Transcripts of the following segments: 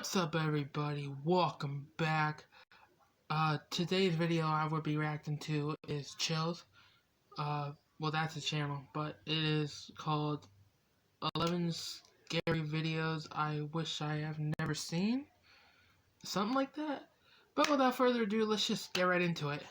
What's up, everybody? Welcome back. Today's video I will be reacting to is Chills. Well, that's a channel, but it is called 11 Scary Videos I Wish I Have Never Seen. Something like that. But without further ado, let's just get right into it.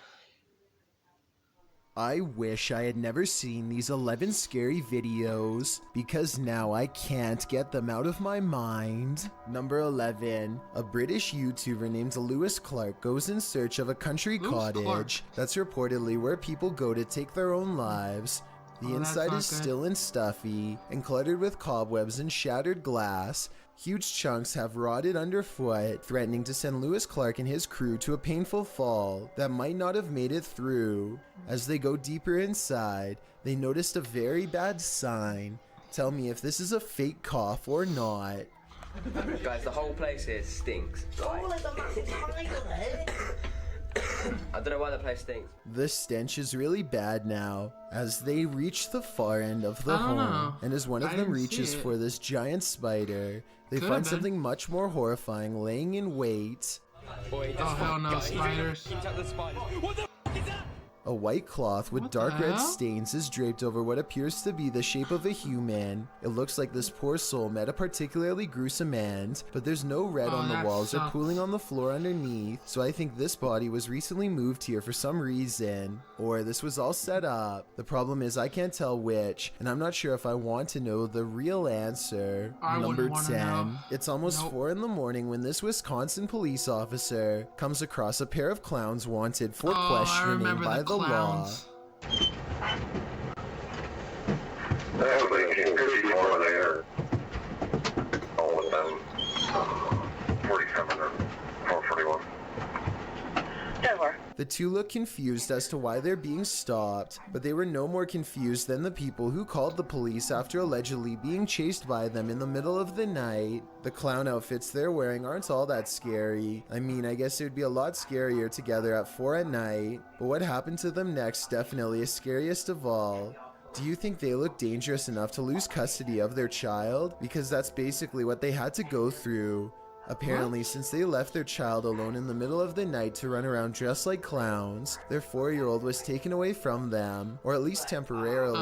I wish I had never seen these 11 scary videos, because now I can't get them out of my mind. Number 11. A British YouTuber named Lewis Clark goes in search of a country cottage that's reportedly where people go to take their own lives. The inside is still and stuffy, and cluttered with cobwebs and shattered glass. Huge chunks have rotted underfoot, threatening to send Lewis Clark and his crew to a painful fall that might not have made it through. As they go deeper inside, they noticed a very bad sign. Tell me if this is a fake cough or not. Guys, the whole place here stinks. Oh, like a massive tiger. I don't know why the place stinks. The stench is really bad now, as they reach the far end of the home, and as one of them reaches for this giant spider, they find something much more horrifying laying in wait. Oh hell no, spiders. A white cloth with dark red stains is draped over what appears to be the shape of a human. It looks like this poor soul met a particularly gruesome end, but there's no red on the walls or pooling on the floor underneath, so I think this body was recently moved here for some reason, or this was all set up. The problem is I can't tell which, and I'm not sure if I want to know the real answer. Number 10. It's almost 4 in the morning when this Wisconsin police officer comes across a pair of clowns wanted for questioning by the law. More there. All of them. 47 or 441. The two look confused as to why they're being stopped, but they were no more confused than the people who called the police after allegedly being chased by them in the middle of the night. The clown outfits they're wearing aren't all that scary. I mean, I guess it would be a lot scarier together at 4 at night, but what happened to them next definitely is scariest of all. Do you think they look dangerous enough to lose custody of their child? Because that's basically what they had to go through. Apparently, since they left their child alone in the middle of the night to run around dressed like clowns, their 4-year-old was taken away from them, or at least temporarily.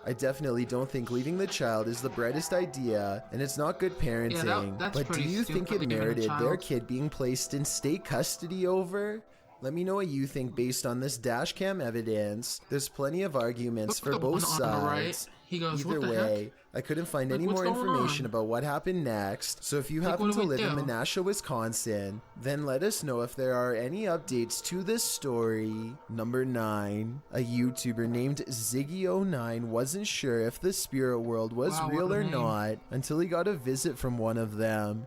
I definitely don't think leaving the child is the brightest idea, and it's not good parenting. But do you think it merited their kid being placed in state custody over? Let me know what you think based on this dashcam evidence. There's plenty of arguments for both sides. Either way, I couldn't find any more information about what happened next, so if you happen to live in Menasha, Wisconsin, then let us know if there are any updates to this story. Number 9. A YouTuber named Ziggy09 wasn't sure if the spirit world was real or not until he got a visit from one of them.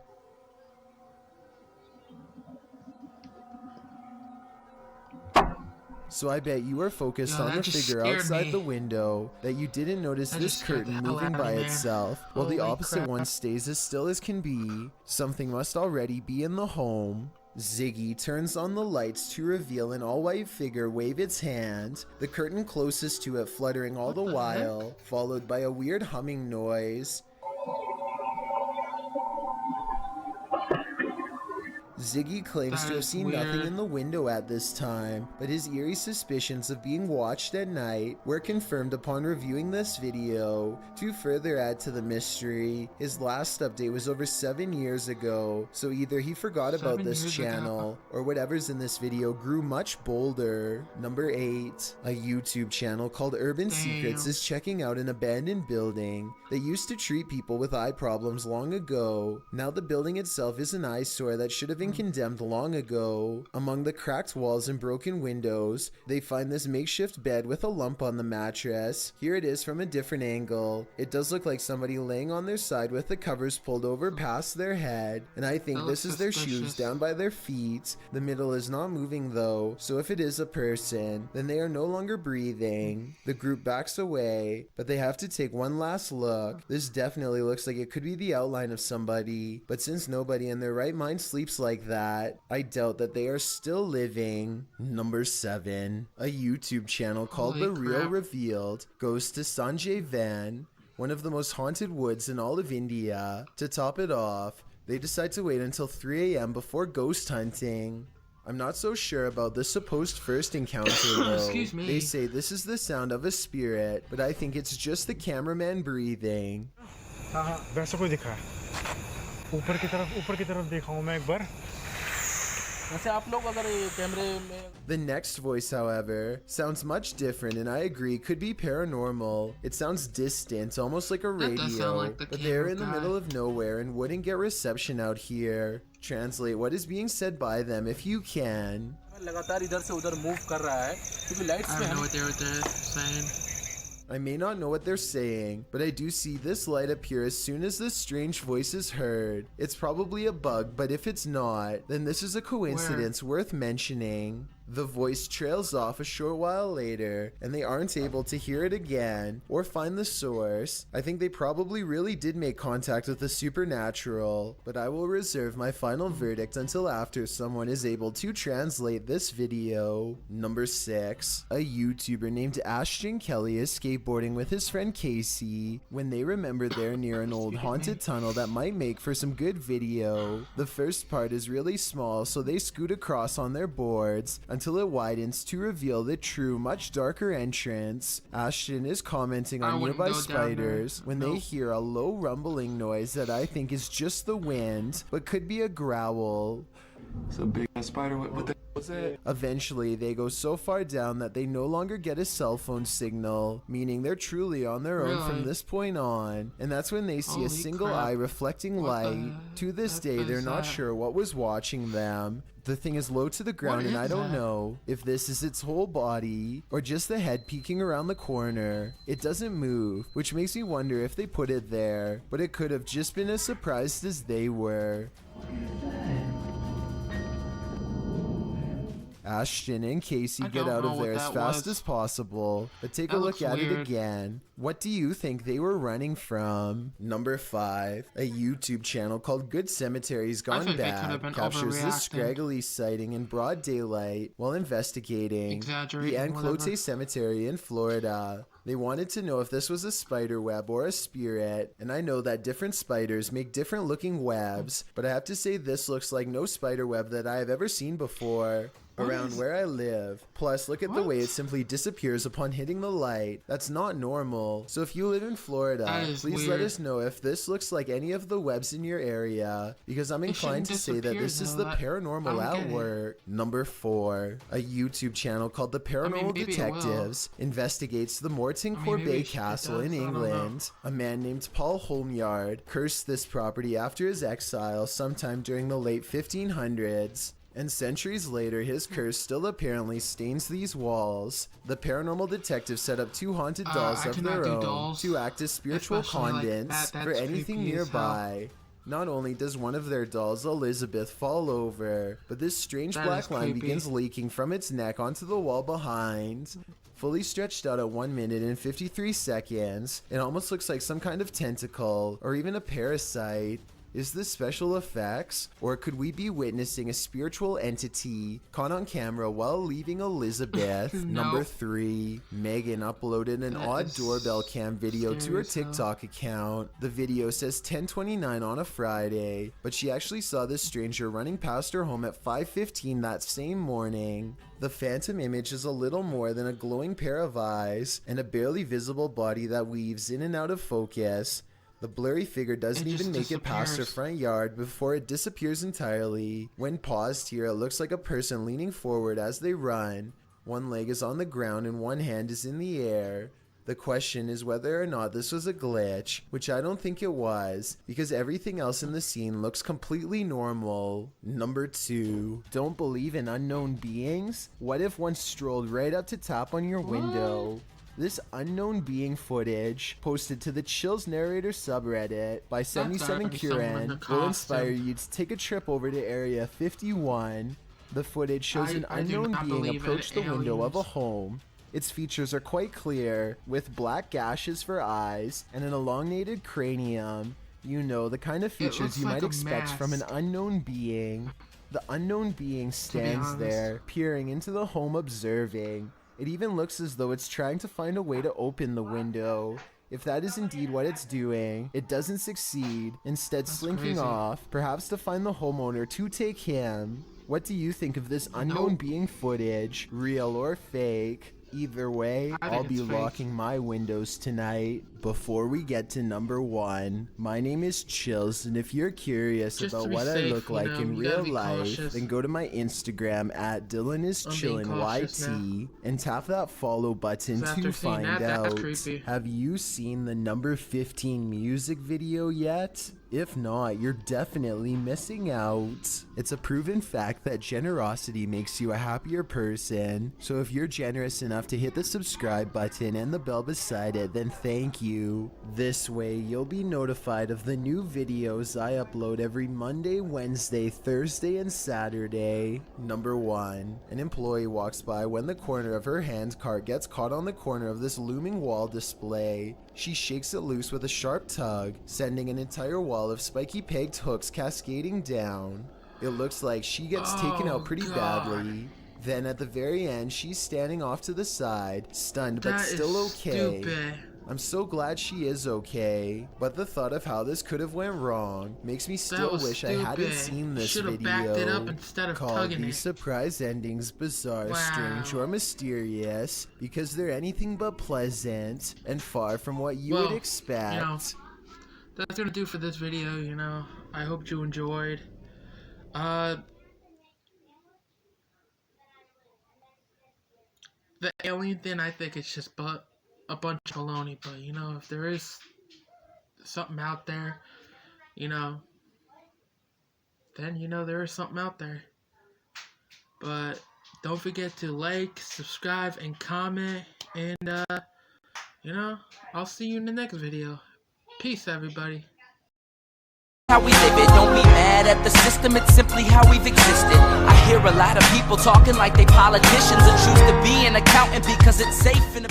So I bet you were focused on the figure outside the window that you didn't notice this curtain moving by itself, while the opposite one stays as still as can be. Something must already be in the home. Ziggy turns on the lights to reveal an all-white figure wave its hand, the curtain closest to it fluttering all the while, followed by a weird humming noise. Ziggy claims to have seen nothing in the window at this time, but his eerie suspicions of being watched at night were confirmed upon reviewing this video. To further add to the mystery, his last update was over 7 years ago, so either he forgot about this channel, or whatever's in this video grew much bolder. Number 8. A YouTube channel called Urban Secrets is checking out an abandoned building that used to treat people with eye problems long ago. Now the building itself is an eyesore that should have been condemned long ago. Among the cracked walls and broken windows, they find this makeshift bed with a lump on the mattress. Here it is from a different angle. It does look like somebody laying on their side with the covers pulled over past their head, and I think this is their shoes down by their feet. The middle is not moving though, so if it is a person, then they are no longer breathing. The group backs away, but they have to take one last look. This definitely looks like it could be the outline of somebody, but since nobody in their right mind sleeps like that, I doubt that they are still living. Number 7. A YouTube channel called The Real Revealed goes to Sanjay Van, one of the most haunted woods in all of India. To top it off, They decide to wait until 3 a.m. before ghost hunting. I'm not so sure about the supposed first encounter though. Excuse me. They say this is the sound of a spirit, but I think it's just the cameraman breathing. हाँ वैसा कोई दिखा है ऊपर की तरफ देखा हूँ मैं एक बार वैसे आप लोग अगर ये कैमरे में The next voice, however, sounds much different and I agree could be paranormal. It sounds distant, almost like a That does radio, sound like the but they're camera in the guy. middle of nowhere and wouldn't get reception out here. Translate what is being said by them if you can. लगातार इधर से उधर move कर रहा है क्योंकि lights I में don't know हम what they're saying. I may not know what they're saying, but I do see this light appear as soon as this strange voice is heard. It's probably a bug, but if it's not, then this is a coincidence worth mentioning. The voice trails off a short while later, and they aren't able to hear it again or find the source. I think they probably really did make contact with the supernatural, but I will reserve my final verdict until after someone is able to translate this video. Number 6. A YouTuber named Ashton Kelly is skateboarding with his friend Casey when they remember they're near an old haunted tunnel that might make for some good video. The first part is really small, so they scoot across on their boards until it widens to reveal the true, much darker entrance. Ashton is commenting I on wouldn't nearby go down there. spiders when they Nope. hear a low rumbling noise that I think is just the wind, but could be a growl. It's a big ass spider. What the hell was that? Eventually, they go so far down that they no longer get a cell phone signal, meaning they're truly on their own from Really? this point on. And that's when they see a Holy single crap. eye reflecting What the light. To this heck day, they're is not that? sure what was watching them. The thing is low to the ground, and I is don't that? know if this is its whole body or just the head peeking around the corner. It doesn't move, which makes me wonder if they put it there, but it could have just been as surprised as they were. Ashton and Casey I get don't out know of what there as that fast was. as possible, but take That a look looks at it weird. again. What do you think they were running from? Number 5. A YouTube channel called Good Cemeteries Gone think they could have Bad been captures this overreacting. scraggly sighting in broad daylight while investigating the Exaggerating, whatever. Anclote Cemetery in Florida. They wanted to know if this was a spider web or a spirit, and I know that different spiders make different looking webs, but I have to say this looks like no spider web that I have ever seen before around where I live. Plus, look at the way it simply disappears upon hitting the light. That's not normal. So if you live in Florida, That is please let weird. us know if this looks like any of the webs in your area, because I'm inclined to shouldn't say that this disappear, is though. the I paranormal don't at get it. work. Number 4. A YouTube channel called The Paranormal maybe it will. Detectives investigates the Mortoncourt maybe Bay it Castle does, in I don't know. England. A man named Paul Holmyard cursed this property after his exile sometime during the late 1500s. And centuries later, his curse still apparently stains these walls. The paranormal detectives set up 2 haunted dolls I of cannot their do own dolls, to act as spiritual especially like conduits that. for That's anything creepy as hell. nearby. Not only does one of their dolls, Elizabeth, fall over, but this strange That black is line creepy. begins leaking from its neck onto the wall behind. Fully stretched out at 1 minute and 53 seconds, it almost looks like some kind of tentacle or even a parasite. Is this special effects, or could we be witnessing a spiritual entity caught on camera while leaving Elizabeth? No. Number 3. Megan uploaded an That odd is doorbell cam video to her scary as hell. TikTok account. The video says 10:29 on a Friday, but she actually saw this stranger running past her home at 5:15 that same morning. The phantom image is a little more than a glowing pair of eyes and a barely visible body that weaves in and out of focus. The blurry figure doesn't It just even make it past her disappears. front yard before it disappears entirely. When paused here, it looks like a person leaning forward as they run. One leg is on the ground and one hand is in the air. The question is whether or not this was a glitch, which I don't think it was, because everything else in the scene looks completely normal. Number 2. Don't believe in unknown beings? What if one strolled right up to tap on your window? This unknown being footage, posted to the Chills Narrator subreddit by 77 gotta be someone in Kieran, the will inspire costume. you to take a trip over to Area 51. The footage shows an I do unknown not being believe in approach the window of a aliens. home. Its features are quite clear, with black gashes for eyes and an elongated cranium. You know, the kind of features looks you like might a expect from an mask. unknown being. The unknown being stands honest. there, peering into the home, observing. It even looks as though it's trying to find a way to open the window. If that is indeed what it's doing, it doesn't succeed, instead slinking crazy. off, perhaps to find the homeowner to take him. What do you think of this unknown being footage, real or fake? Either way, I think I'll be it's fake. locking my windows tonight. Before we get to number 1, my name is Chills, and if you're curious Just to about be what I safe, look you like know, in you gotta real be life, cautious. then go to my Instagram at I'm being cautious DylanIsChillinYT and tap that follow button 'Cause to after seeing find that, that's out. creepy. Have you seen the number 15 music video yet? If not, you're definitely missing out. It's a proven fact that generosity makes you a happier person. So if you're generous enough to hit the subscribe button and the bell beside it, then thank you. This way, you'll be notified of the new videos I upload every Monday, Wednesday, Thursday, and Saturday. Number 1. An employee walks by when the corner of her hand cart gets caught on the corner of this looming wall display. She shakes it loose with a sharp tug, sending an entire wall of spiky pegged hooks cascading down. It looks like she gets taken out pretty God. badly. Then at the very end, she's standing off to the side, stunned but That is still okay. stupid. I'm so glad she is okay, but the thought of how this could have went wrong makes me still was wish I hadn't stupid. seen this Should've video. backed it up instead of called tugging These it. Surprise Endings Bizarre, Wow. Strange, or Mysterious, because they're anything but pleasant and far from what you would Well, expect. you know, that's gonna do for this video, you know. I hope you enjoyed. The alien thing, I think it's just a bunch of baloney, but you know, if there is something out there, you know, then you know there is something out there. But don't forget to like, subscribe, and comment, and you know, I'll see you in the next video. Peace, everybody. How we live it, don't be mad at the system, it's simply how we've existed. I hear a lot of people talking like they politicians and choose to be an accountant because it's safe in a